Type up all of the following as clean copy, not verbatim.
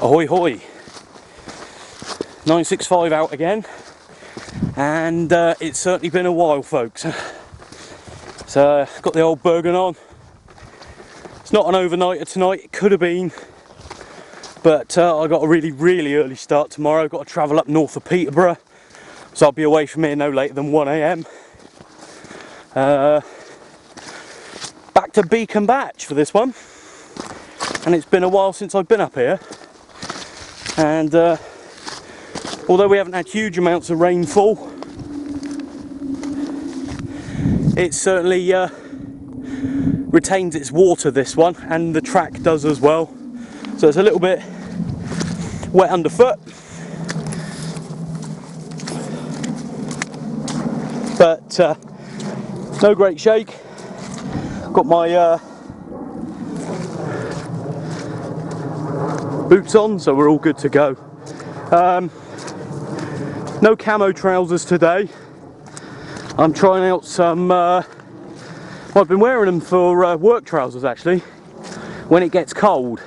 Ahoy hoy, 965 out again, and it's certainly been a while, folks. So got the old Bergen on. It's not an overnighter tonight, it could have been, but I got a really early start tomorrow. Got to travel up north of Peterborough, so I'll be away from here no later than 1 AM. Back to Beacon Batch for this one, and it's been a while since I've been up here. And although we haven't had huge amounts of rainfall, it certainly retains its water, this one, and the track does as well. So it's a little bit wet underfoot, but no great shake. Got my boots on, so we're all good to go. No camo trousers today. I'm trying out some well, I've been wearing them for work trousers actually when it gets cold,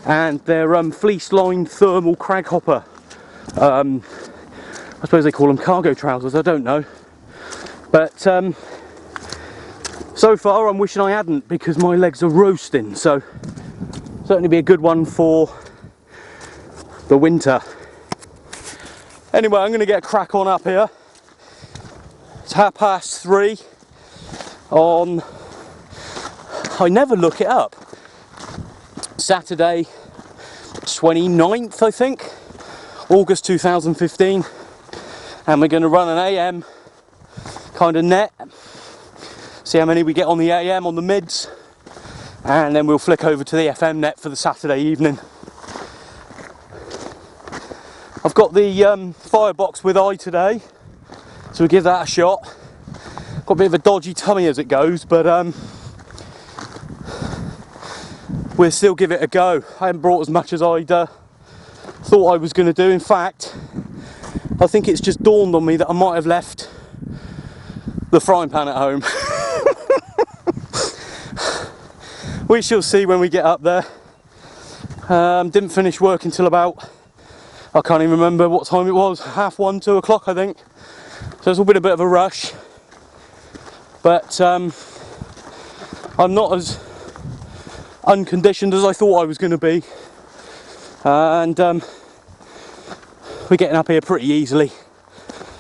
and they're fleece lined thermal craghopper. I suppose they call them cargo trousers, I don't know, but so far I'm wishing I hadn't, because my legs are roasting. So certainly be a good one for the winter. Anyway, I'm going to get a crack on up here. It's 3:30 on, I never look it up, Saturday 29th I think, August 2015, and we're going to run an AM kind of net, see how many we get on the AM on the mids, and then we'll flick over to the FM net for the Saturday evening. I've got the firebox with eye today, so we'll give that a shot. Got a bit of a dodgy tummy as it goes, but we'll still give it a go. I haven't brought as much as I'd thought I was going to do. In fact, I think it's just dawned on me that I might have left the frying pan at home. We shall see when we get up there. Didn't finish work until about, I can't even remember what time it was, 1:30, 2 o'clock I think. So it's all been a bit of a rush. But I'm not as unconditioned as I thought I was going to be. And we're getting up here pretty easily.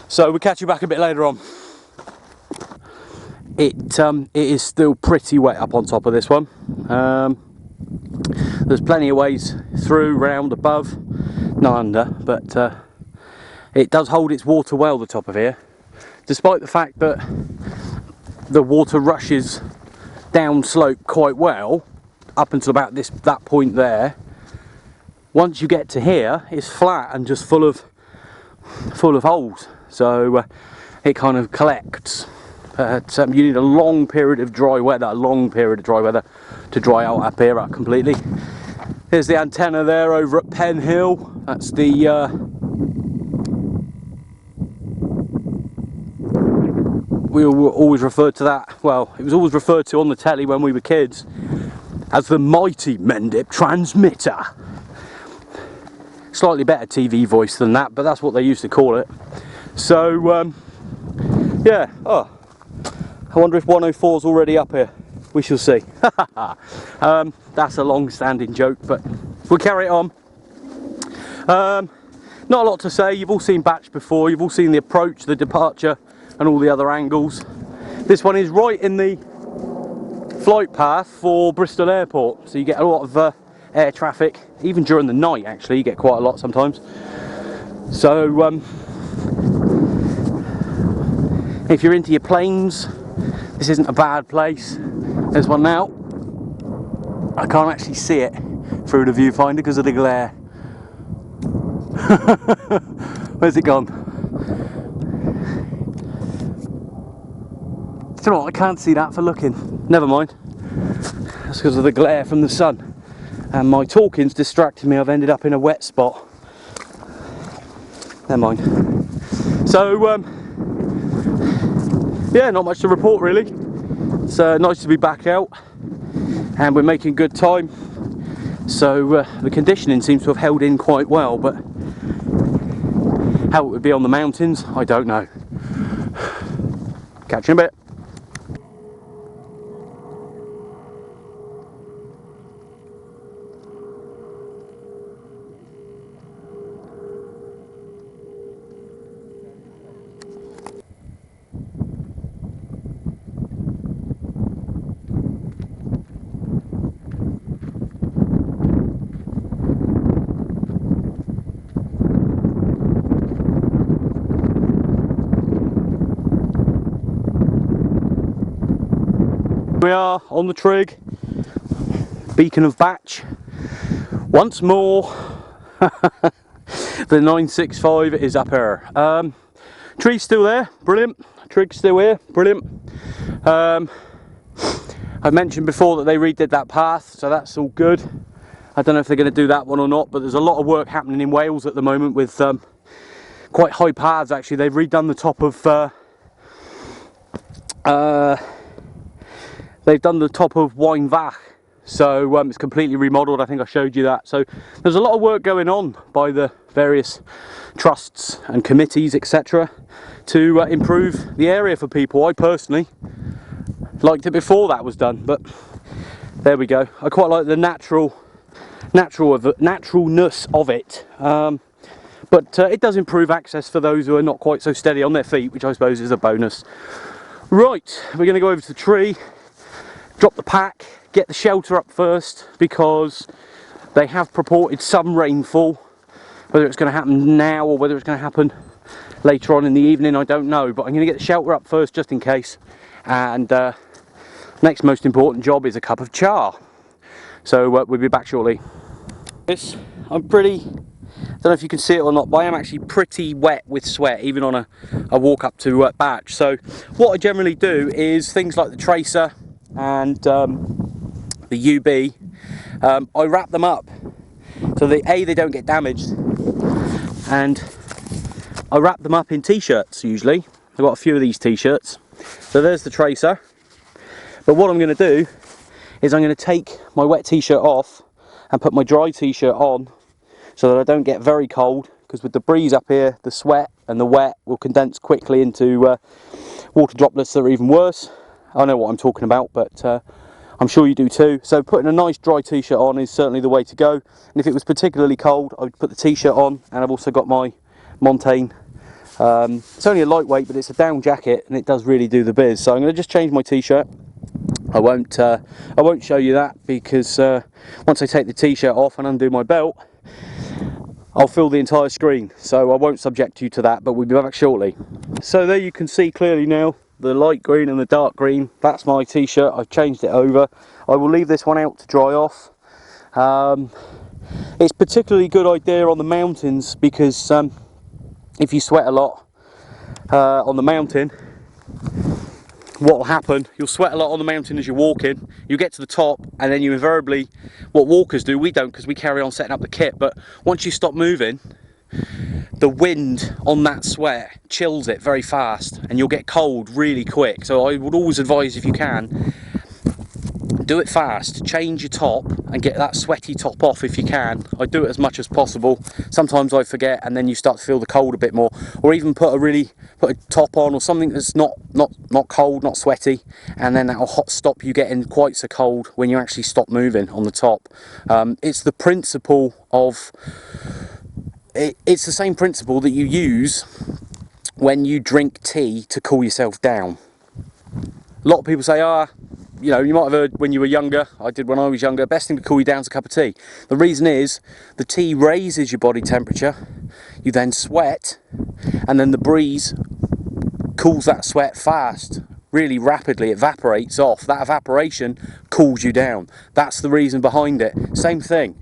So we'll catch you back a bit later on. It is still pretty wet up on top of this one. There's plenty of ways through, round, above, not under, but it does hold its water well, the top of here, despite the fact that the water rushes down slope quite well up until about that point there. Once you get to here, it's flat and just full of holes, so it kind of collects. You need a long period of dry weather, to dry out up here completely. Here's the antenna there over at Pen Hill. That's the we always referred to that, well, it was always referred to on the telly when we were kids as the mighty Mendips transmitter. Slightly better TV voice than that, but that's what they used to call it. So yeah, I wonder if 104's already up here. We shall see. That's a long-standing joke, but we'll carry it on. Not a lot to say. You've all seen Batch before. You've all seen the approach, the departure, and all the other angles. This one is right in the flight path for Bristol Airport, so you get a lot of air traffic, even during the night. Actually, you get quite a lot sometimes. So if you're into your planes, this isn't a bad place. There's one now. I can't actually see it through the viewfinder because of the glare. Where's it gone? Do you know what? I can't see that for looking. Never mind. That's because of the glare from the sun. And my talking's distracted me. I've ended up in a wet spot. Never mind. So, yeah, not much to report really. It's nice to be back out, and we're making good time. So the conditioning seems to have held in quite well, but how it would be on the mountains, I don't know. Catch you in a bit. We are on the trig, beacon of Batch, once more. The 965 is up here. Tree's still there, brilliant. Trig's still here, brilliant. I mentioned before that they redid that path, so that's all good. I don't know if they're going to do that one or not, but there's a lot of work happening in Wales at the moment with quite high paths. Actually, they've redone the top of they've done the top of Wynfach, so it's completely remodelled. I think I showed you that. So there's a lot of work going on by the various trusts and committees, etc., to improve the area for people. I personally liked it before that was done, but there we go. I quite like the naturalness of it, but it does improve access for those who are not quite so steady on their feet, which I suppose is a bonus. Right, we're going to go over to the tree, drop the pack, get the shelter up first, because they have purported some rainfall. Whether it's going to happen now or whether it's going to happen later on in the evening, I don't know, but I'm going to get the shelter up first just in case. And next most important job is a cup of char. So we'll be back shortly. I'm pretty, I don't know if you can see it or not, but I am actually pretty wet with sweat, even on a walk up to Batch. So what I generally do is things like the tracer and the UB, I wrap them up so they don't get damaged, and I wrap them up in t-shirts usually. I've got a few of these t-shirts. So there's the tracer, but what I'm going to do is I'm going to take my wet t-shirt off and put my dry t-shirt on, so that I don't get very cold, because with the breeze up here, the sweat and the wet will condense quickly into water droplets that are even worse. I know what I'm talking about, but I'm sure you do too. So putting a nice dry t-shirt on is certainly the way to go. And if it was particularly cold, I would put the t-shirt on, and I've also got my Montane. It's only a lightweight, but it's a down jacket, and it does really do the biz. So I'm going to just change my t-shirt. I won't show you that, because once I take the t-shirt off and undo my belt, I'll fill the entire screen, so I won't subject you to that, but we'll be back shortly. So there you can see clearly now the light green and the dark green. That's my t-shirt. I've changed it over. I will leave this one out to dry off. It's particularly good idea on the mountains, because if you sweat a lot on the mountain, what will happen, you'll sweat a lot on the mountain as you're walking. You get to the top, and then you invariably, what walkers do, we don't, because we carry on setting up the kit, but once you stop moving, the wind on that sweat chills it very fast, and you'll get cold really quick. So I would always advise, if you can, do it fast, change your top and get that sweaty top off if you can. I do it as much as possible. Sometimes I forget, and then you start to feel the cold a bit more, or even put a top on or something that's not cold, not sweaty, and then that'll stop you getting quite so cold when you actually stop moving on the top. It's the principle of it's the same principle that you use when you drink tea to cool yourself down. A lot of people say, you know, you might have heard when you were younger, I did when I was younger, best thing to cool you down is a cup of tea. The reason is, the tea raises your body temperature, you then sweat, and then the breeze cools that sweat fast, really rapidly, it evaporates off. That evaporation cools you down. That's the reason behind it. Same thing,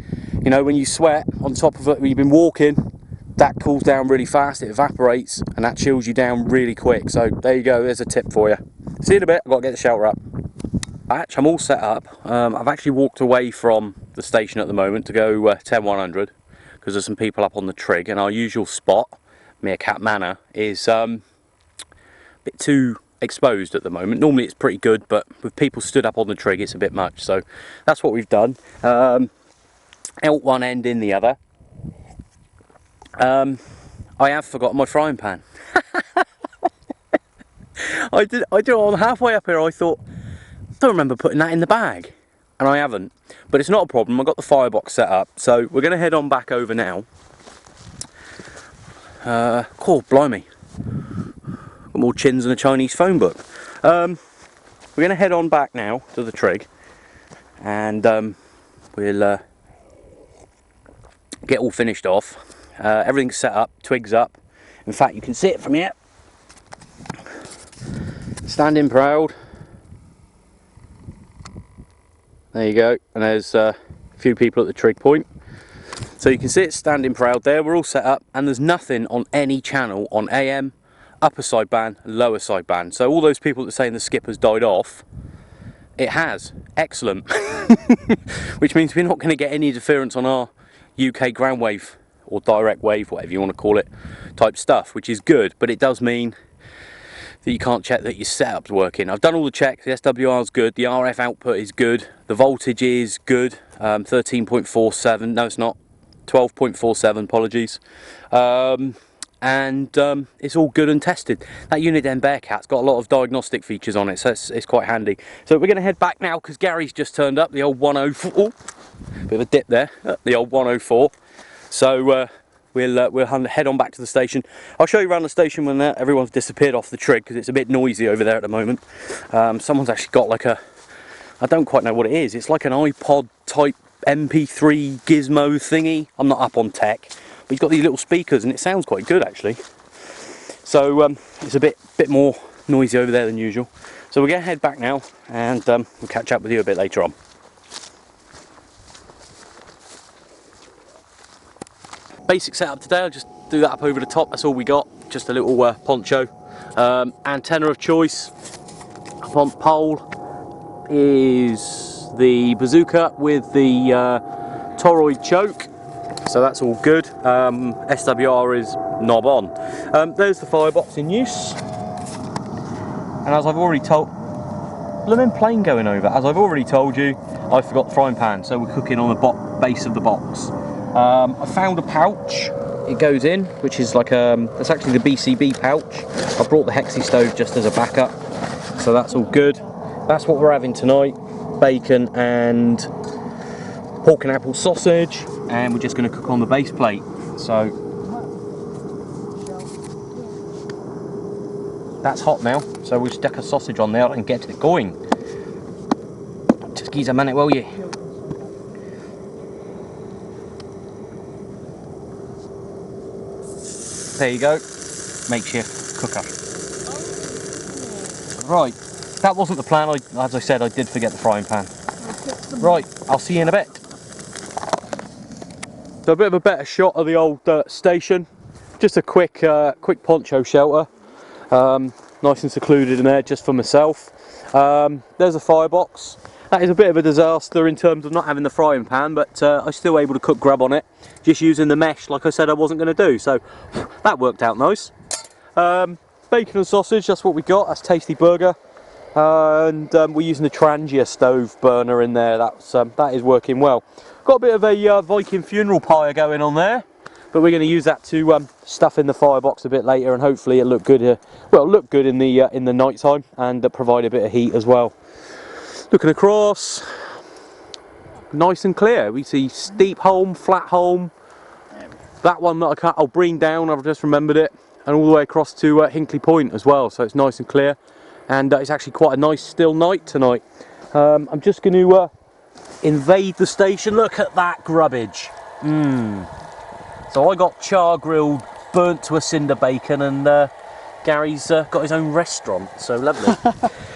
you know, when you sweat on top of it, when you've been walking, that cools down really fast, it evaporates, and that chills you down really quick. So there you go, there's a tip for you. See you in a bit, I've got to get the shelter up. I'm all set up. I've actually walked away from the station at the moment to go 10-100, because there's some people up on the trig, and our usual spot, Meerkat Manor, is a bit too exposed at the moment. Normally it's pretty good, but with people stood up on the trig, it's a bit much. So that's what we've done. out one end in the other, I have forgotten my frying pan. I did on halfway up here. I thought, I don't remember putting that in the bag, and I haven't. But it's not a problem. I've got the firebox set up, so we're going to head on back over now. Cool, blimey, got more chins than a Chinese phone book. We're going to head on back now to the trig, and we'll get all finished off. Everything's set up, twigs up. In fact, you can see it from here. Standing proud. There you go, and there's a few people at the trig point. So you can see it standing proud there. We're all set up, and there's nothing on any channel on AM, upper sideband, lower sideband. So all those people that are saying the skipper's died off, it has. Excellent. Which means we're not going to get any interference on our UK ground wave or direct wave, whatever you want to call it, type stuff, which is good. But it does mean that you can't check that your setup's working. I've done all the checks. The SWR is good. The RF output is good. The voltage is good. 13.47. No, it's not. 12.47. Apologies. It's all good and tested. That Uniden Bearcat's got a lot of diagnostic features on it, so it's quite handy. So we're going to head back now because Gary's just turned up. The old 104. Oh, bit of a dip there. The old 104. So we'll head on back to the station. I'll show you around the station when everyone's disappeared off the trig, because it's a bit noisy over there at the moment. Someone's actually got like a, I don't quite know what it is. It's like an iPod type MP3 gizmo thingy. I'm not up on tech, but he's got these little speakers and it sounds quite good actually. So it's a bit more noisy over there than usual. So we're going to head back now, and we'll catch up with you a bit later on. Basic setup today, I'll just do that up over the top. That's all we got, just a little poncho. Antenna of choice up on pole is the bazooka with the toroid choke, so that's all good. SWR is knob on. There's the firebox in use, and as I've already told, blooming plane going over, as I've already told you, I forgot the frying pan, so we're cooking on the base of the box. I found a pouch, it goes in, which is like that's actually the BCB pouch. I brought the Hexi stove just as a backup, so that's all good. That's what we're having tonight, bacon and pork and apple sausage, and we're just going to cook on the base plate. So that's hot now, so we'll stick a sausage on there and get it going. Just give us a minute, will you? There you go, makeshift cooker. Right, that wasn't the plan. As I said, I did forget the frying pan. Right, I'll see you in a bit. So a bit of a better shot of the old station. Just a quick poncho shelter. Nice and secluded in there, just for myself. There's a firebox. That is a bit of a disaster in terms of not having the frying pan, but I was still able to cook grub on it, just using the mesh like I said I wasn't going to do, so that worked out nice. Bacon and sausage, that's what we got. That's Tasty Burger, and we're using the Trangia stove burner in there. That is working well. Got a bit of a Viking funeral pyre going on there, but we're going to use that to stuff in the firebox a bit later, and hopefully it'll look good here. Well, it'll look good in the night time, and provide a bit of heat as well. Looking across, nice and clear. We see Steep Holm, Flat Holm, that one that I'll bring down, I've just remembered it, and all the way across to Hinkley Point as well, so it's nice and clear, and it's actually quite a nice still night tonight. I'm just going to invade the station. Look at that grubbage. So I got char grilled, burnt to a cinder bacon, and Gary's got his own restaurant, so lovely.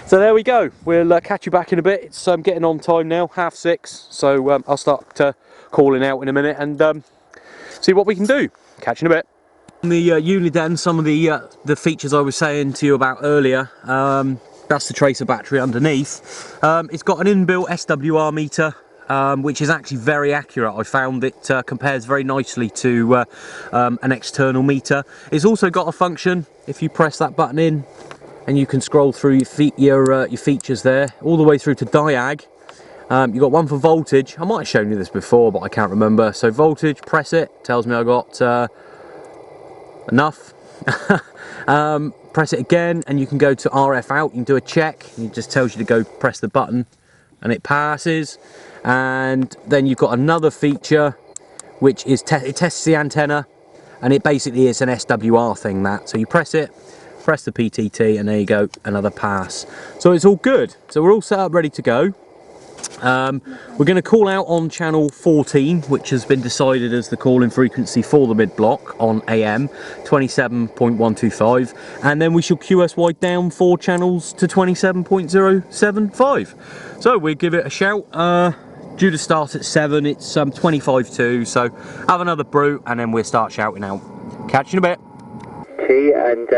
So there we go, we'll catch you back in a bit. It's getting on time now, 6:30, so I'll start calling out in a minute and see what we can do. Catch you in a bit. The Uniden, some of the features I was saying to you about earlier, that's the tracer battery underneath. It's got an inbuilt SWR meter, which is actually very accurate. I found it compares very nicely to an external meter. It's also got a function, if you press that button in, and you can scroll through your features there, all the way through to diag, You've got one for voltage. I might have shown you this before, but I can't remember. So voltage, press it, tells me I got enough. Press it again and you can go to RF out. You can do a check and it just tells you to go press the button and it passes. And then you've got another feature which is it tests the antenna, and it basically is an SWR thing, that. So you press it, press the PTT, and there you go, another pass. So it's all good. So we're all set up, ready to go. We're going to call out on channel 14, which has been decided as the call-in frequency for the mid-block on AM 27.125, and then we shall QSY down 4 channels to 27.075. So we'll give it a shout. Due to start at 7, it's 25 to, so have another brew and then we'll start shouting out. Catch you in a bit. T, and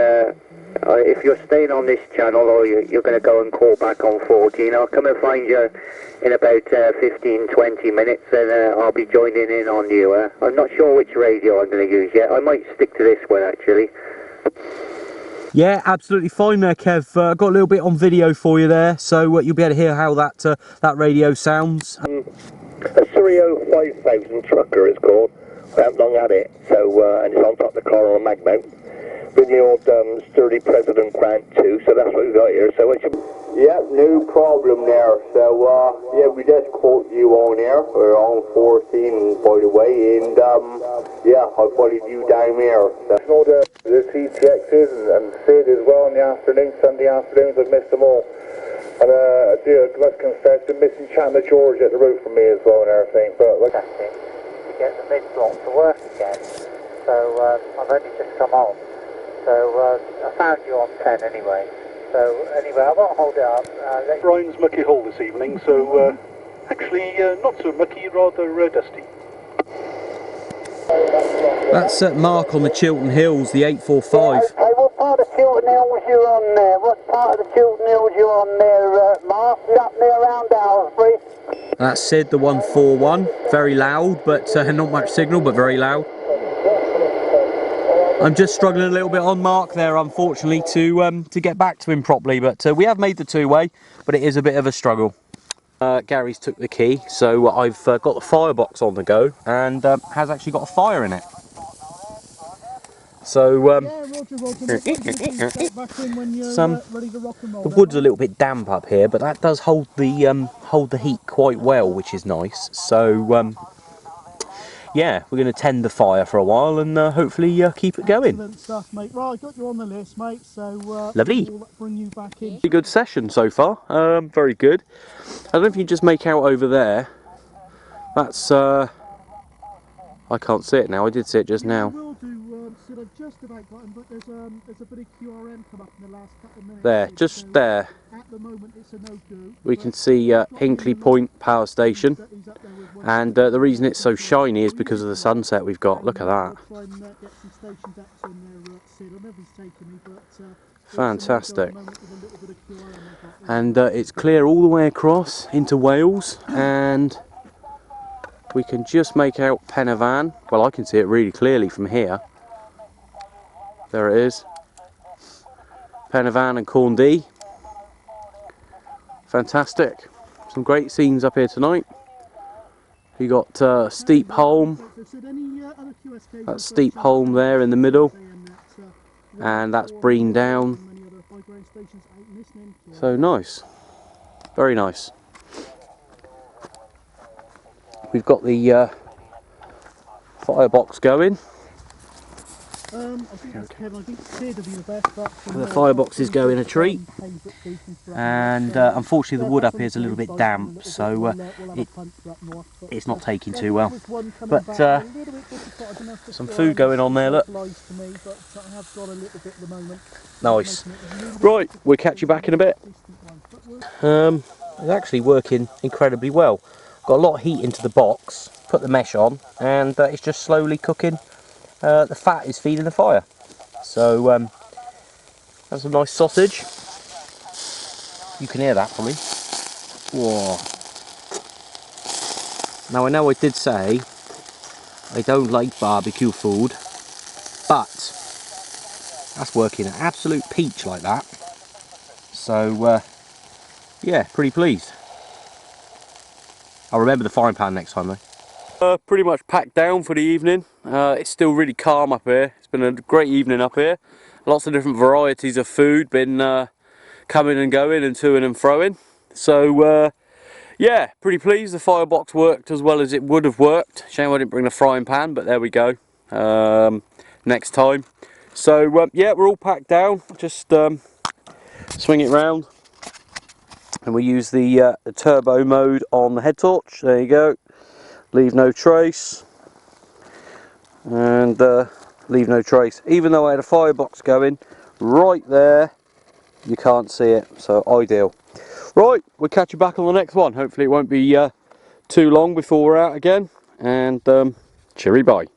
if you're staying on this channel or you're going to go and call back on 14, I'll come and find you in about 15-20 minutes, and I'll be joining in on you. I'm not sure which radio I'm going to use yet. I might stick to this one actually. Yeah, absolutely fine there, Kev. Got a little bit on video for you there, so you'll be able to hear how that radio sounds. A Surrey 5000 trucker is called. I haven't long had it, so and it's on top of the car on a mag mount. With the old sturdy President Grant too, so that's what we got here. So it should. Yeah, no problem there. So yeah, we just quote you on there. We're on 14, by the way, and yeah, I followed you down there. So. The CTXs and Sid as well in the afternoon, Sunday afternoons. I've missed them all. And I must confess, I'm missing Chandler George at the roof from me as well and everything. But look at it, to get the mid block to work again. So I've only just come on. So I found you on 10 anyway. So anyway, I won't hold it up. Brian's mucky hole this evening, so actually not so mucky, rather dusty. That's Mark on the Chiltern Hills, the 845. Okay, what part of Chiltern Hills you on there? What part of the Chiltern Hills you on there, Mark? You up there around Aylesbury? That's Sid, the 141. Very loud, but not much signal, but very loud. I'm just struggling a little bit on Mark there, unfortunately, to get back to him properly. But we have made the two-way, but it is a bit of a struggle. Gary's took the key, so I've got the firebox on the go, and has actually got a fire in it. So the wood's a little bit damp up here, but that does hold the heat quite well, which is nice. So yeah, we're going to tend the fire for a while and hopefully keep it going. Excellent stuff, mate. Right, I got you on the list, mate. So lovely. We'll bring you back in. Pretty good session so far. Very good. I don't know if you can just make out over there. That's I can't see it now. I did see it just now. I will do. Sid, I've just about got him, but there's a bit of QRM come up in the last couple of minutes. There, just so there. At the moment, it's a no-go. We can see Hinkley Point Power Station, and the reason it's so shiny is because of the sunset we've got. Look at that. Fantastic. And it's clear all the way across into Wales, and we can just make out Pen y Fan. Well, I can see it really clearly from here. There it is. Pen y Fan and Corndee. Fantastic. Some great scenes up here tonight. You got Steep Holm. That's Steep Holm there in the middle. And that's Breen Down. So nice. Very nice. We've got the firebox going. The firebox is going a treat, and unfortunately the wood up here is a little bit damp, so it's not taking too well. But some food going on there, look. Nice. Right, we'll catch you back in a bit. It's actually working incredibly well. Got a lot of heat into the box, put the mesh on, and it's just slowly cooking. The fat is feeding the fire. So that's a nice sausage. You can hear that probably. Whoa. Now I know I did say I don't like barbecue food, but that's working an absolute peach like that. So yeah, pretty pleased. I'll remember the frying pan next time though. Pretty much packed down for the evening. It's still really calm up here. It's been a great evening up here. Lots of different varieties of food been coming and going and toing and froing. So yeah, pretty pleased. The firebox worked as well as it would have worked. Shame I didn't bring the frying pan, but there we go. Next time. So yeah, we're all packed down. Just swing it round, and we use the turbo mode on the head torch. There you go. Leave no trace, and leave no trace. Even though I had a firebox going right there, you can't see it. So ideal. Right, we'll catch you back on the next one. Hopefully it won't be too long before we're out again. And cheery bye.